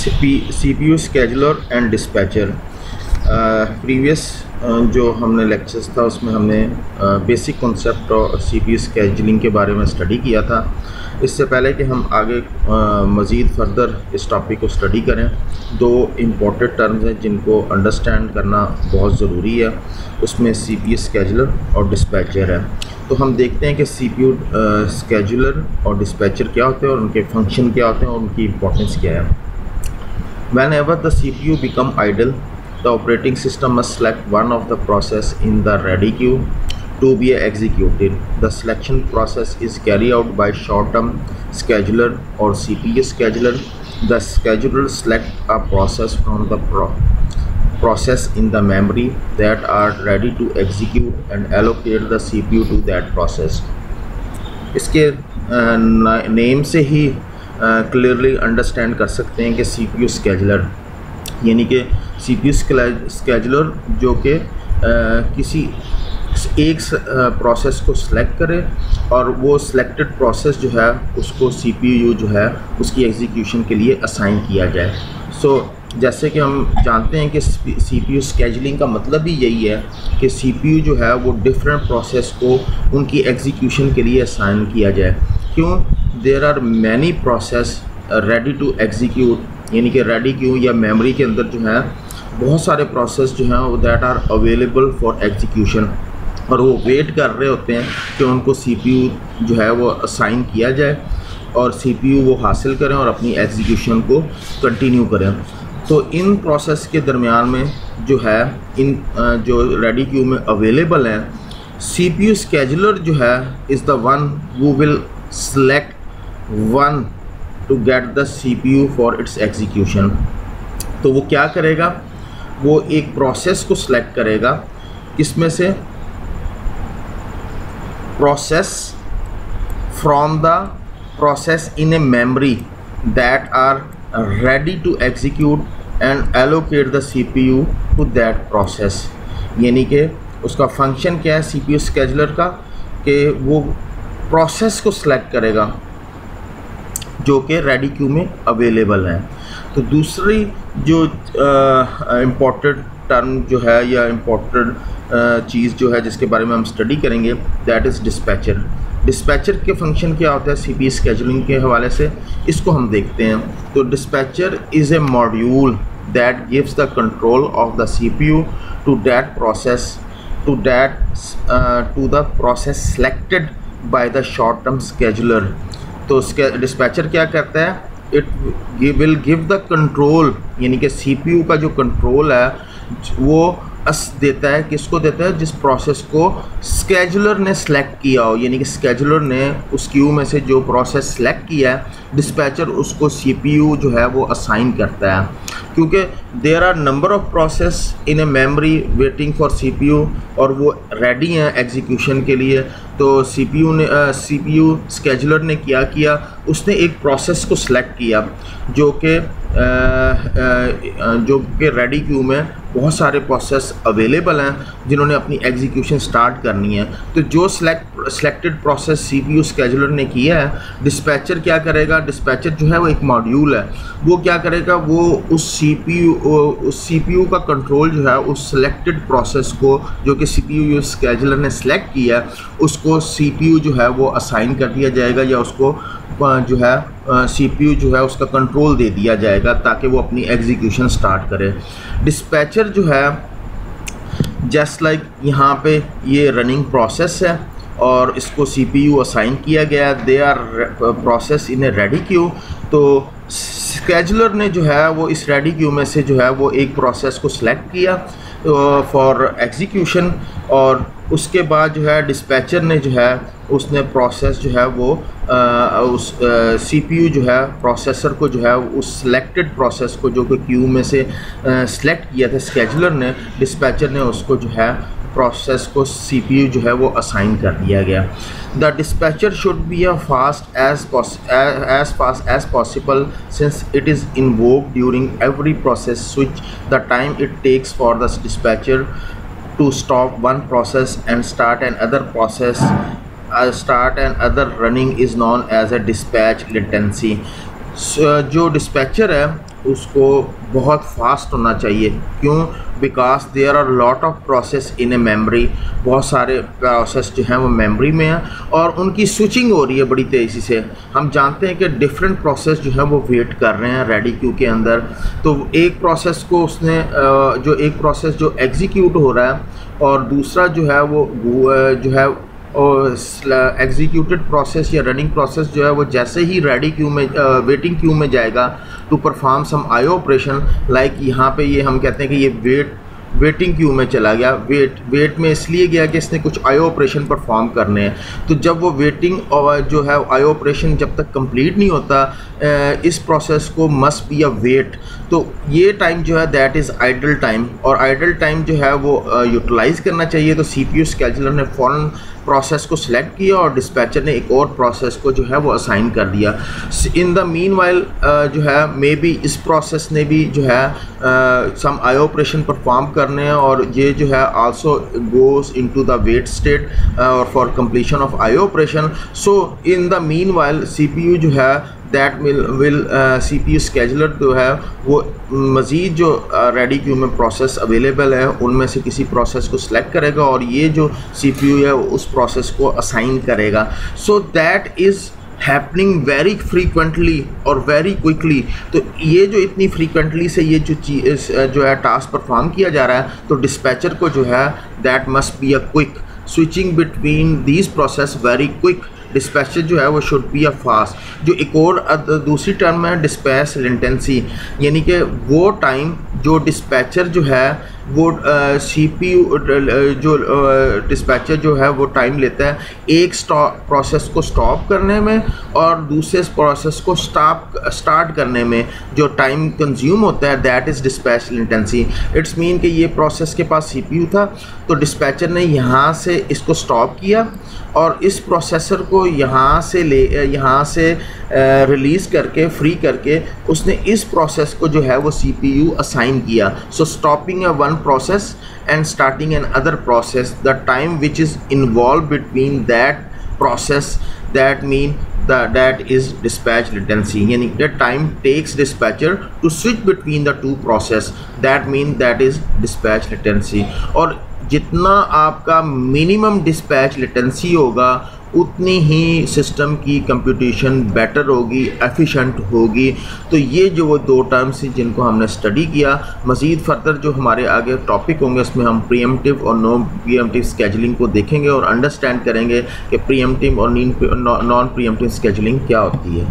CPU scheduler and dispatcher. Previous जो हमने lectures था उसमें हमने बेसिक कॉन्सेप्ट और CPU स्केजुलिंग के बारे में स्टडी किया था। इससे पहले कि हम आगे मज़ीद फर्दर इस टॉपिक को स्टडी करें, दो इम्पोर्टेंट टर्म्स हैं जिनको अंडरस्टैंड करना बहुत ज़रूरी है। उसमें CPU स्केजुलर और डिस्पैचर है। तो हम देखते हैं कि CPU स्केजुलर और डिस्पैचर क्या होते हैं और उनके फंक्शन क्या होते हैं और उनकी इम्पोर्टेंस क्या है। Whenever the CPU become idle, the operating system must select one of the process in the ready queue to be executed. The selection process is carried out by short-term scheduler or CPU scheduler. The scheduler select a process from the process in the memory that are ready to execute and allocate the CPU to that process. इसके name से ही clearly understand कर सकते हैं कि CPU scheduler यानी कि CPU scheduler जो कि किसी एक प्रोसेस को सिलेक्ट करे और वो सिलेक्टेड प्रोसेस जो है उसको CPU जो है उसकी एग्जीक्यूशन के लिए असाइन किया जाए। जैसे कि हम जानते हैं कि CPU स्केजुलिंग का मतलब भी यही है कि CPU जो है वो डिफरेंट प्रोसेस को उनकी एग्जीक्यूशन के लिए असाइन किया जाए। क्यों? There are many process ready to execute, यानी कि रेडी क्यू या मेमोरी के अंदर जो है बहुत सारे प्रोसेस जो हैं वो that are available for execution और वो वेट कर रहे होते हैं कि उनको CPU जो है वो असाइन किया जाए और CPU वो हासिल करें और अपनी एग्जीक्यूशन को कंटिन्यू करें। तो इन प्रोसेस के दरमियान में जो है इन जो रेडी क्यू में अवेलेबल हैं, CPU स्केजुलर जो है is the one who will select one to get the CPU for its execution। तो वो क्या करेगा? वो एक प्रोसेस को सिलेक्ट करेगा, इसमें से process from the process in a memory that are ready to execute and allocate the CPU to that process. यानी कि उसका फंक्शन क्या है CPU स्केजुलर का कि वो प्रोसेस को सिलेक्ट करेगा जो कि रेडी क्यू में अवेलेबल है। तो दूसरी जो इम्पोर्टेंट टर्म जो है या इम्पोर्टेंट चीज़ जो है जिसके बारे में हम स्टडी करेंगे दैट इज़ डिस्पैचर। डिस्पैचर के फंक्शन क्या होता है CPU स्केजुलिंग के हवाले से, इसको हम देखते हैं। तो dispatcher is a module that gives the control of the CPU to that process to the process selected by the short term scheduler. तो डिस्पैचर क्या करता है? It will give the control, यानी कि CPU का जो कंट्रोल है वो देता है, किसको देता है? जिस प्रोसेस को स्केजुलर ने सेलेक्ट किया हो, यानी कि स्केजुलर ने उस क्यू में से जो प्रोसेस सेलेक्ट किया है डिस्पैचर उसको CPU जो है वो असाइन करता है। क्योंकि there are number of process in a memory waiting for CPU और वो रेडी हैं एग्जीक्यूशन के लिए। तो CPU स्केजुलर ने क्या किया? उसने एक प्रोसेस को सिलेक्ट किया जो कि रेडी क्यू में बहुत सारे प्रोसेस अवेलेबल हैं जिन्होंने अपनी एग्जीक्यूशन स्टार्ट करनी है। तो जो सिलेक्टेड प्रोसेस CPU स्केजुलर ने किया है, डिस्पैचर क्या करेगा? डिस्पैचर जो है वो एक मॉड्यूल है, वो क्या करेगा? वो उस CPU का कंट्रोल जो है उस सिलेक्टेड प्रोसेस को जो कि CPU स्केजुलर ने सेलेक्ट किया है उसको CPU जो है वो असाइन कर दिया जाएगा या उसको जो है CPU जो है उसका कंट्रोल दे दिया जाएगा ताकि वो अपनी एग्जीक्यूशन स्टार्ट करे। डिस्पैचर जो है जस्ट लाइक यहाँ पे ये रनिंग प्रोसेस है और इसको CPU असाइन किया गया, they are process in a ready queue. तो स्केजुलर ने जो है वो इस रेडी क्यू में से जो है वो एक प्रोसेस को सिलेक्ट किया फॉर एग्जीक्यूशन और उसके बाद जो है डिस्पैचर ने जो है उसने प्रोसेस जो है वो उस CPU जो है प्रोसेसर को जो है उस सिलेक्टेड प्रोसेस को जो कि क्यू में से सिलेक्ट किया था स्केजुलर ने, डिस्पैचर ने उसको जो है प्रोसेस को CPU जो है वो असाइन कर दिया गया। The dispatcher should be fast as possible since it is invoked during every process switch the time it takes for the dispatcher to stop one process and start another process start and other running is known as a dispatch latency। जो dispatcher है उसको बहुत fast होना चाहिए। क्यों? Because there are lot of process in a memory, बहुत सारे process जो हैं वो मेमोरी में हैं और उनकी स्विचिंग हो रही है बड़ी तेज़ी से। हम जानते हैं कि डिफरेंट प्रोसेस जो है वो वेट कर रहे हैं रेडी क्यू के अंदर। तो एक प्रोसेस को उसने जो एक प्रोसेस जो एग्जीक्यूट हो रहा है और दूसरा जो है वो जो है और एग्जीक्यूटेड प्रोसेस या रनिंग प्रोसेस जो है वो जैसे ही रेडी क्यू में वेटिंग क्यू में जाएगा to perform some IO operation, like यहाँ पे ये हम कहते हैं कि ये वेटिंग क्यू में चला गया। वेट में इसलिए गया कि इसने कुछ आईओ ऑपरेशन परफॉर्म करने हैं। तो जब वो वेटिंग और जो है आईओ ऑपरेशन जब तक कंप्लीट नहीं होता, इस प्रोसेस को मस्ट बी अ वेट। तो ये टाइम जो है दैट इज़ आइडल टाइम, और आइडल टाइम जो है वो यूटिलाइज़ करना चाहिए। तो सीपीयू स्केजुलर ने फ़ौरन प्रोसेस को सिलेक्ट किया और डिस्पैचर ने एक और प्रोसेस को जो है वो असाइन कर दिया। इन द मीन वाइल जो है मे बी इस प्रोसेस ने भी जो है सम आई ऑपरेशन परफॉर्म करने हैं और ये जो है also goes into the wait state और for completion of I operation. So in the meanwhile CPU जो है दैट विल सीपीयू स्केजुलर जो है वो मज़ीद जो रेडी क्यू में प्रोसेस अवेलेबल है उनमें से किसी प्रोसेस को सिलेक्ट करेगा और ये जो सीपीयू है उस प्रोसेस को असाइन करेगा। So that is happening very frequently और वेरी क्विकली। तो ये जो इतनी फ्रीक्वेंटली से ये जो चीज़ जो है टास्क परफॉर्म किया जा रहा है, तो डिस्पैचर को जो है that must be a quick switching between these process, very quick. Dispatcher जो है वो शुड बी अ फास्ट। जो एक और दूसरी टर्म है डिस्पैच लेटेंसी, यानी कि वो टाइम जो डिस्पैचर जो है वो सीपीयू जो डिस्पैचर जो है वो टाइम लेता है एक प्रोसेस को स्टॉप करने में और दूसरे प्रोसेस को स्टार्ट करने में जो टाइम कंज्यूम होता है that is dispatch latency. It's mean कि ये प्रोसेस के पास सीपीयू था तो डिस्पैचर ने यहाँ से इसको स्टॉप किया और इस प्रोसेसर को यहाँ से रिलीज़ करके फ्री करके उसने इस प्रोसेस को जो है वो सीपीयू असाइन किया। So stopping a one process and starting another process, the time which is involved between that process, that mean that is dispatch latency, यानी the time takes dispatcher to switch between the two process, that mean that is dispatch latency। और जितना आपका minimum dispatch latency होगा उतनी ही system की computation better होगी, efficient होगी। तो ये जो वो दो टर्म्स हैं जिनको हमने स्टडी किया, मज़ीद फर्दर जो हमारे आगे टॉपिक होंगे उसमें हम प्रीएम्प्टिव और नॉन प्रीएम्प्टिव स्केजुलिंग को देखेंगे और अंडरस्टैंड करेंगे कि प्रीएम्प्टिव और नॉन प्रीएम्प्टिव स्केजुलिंग क्या होती है।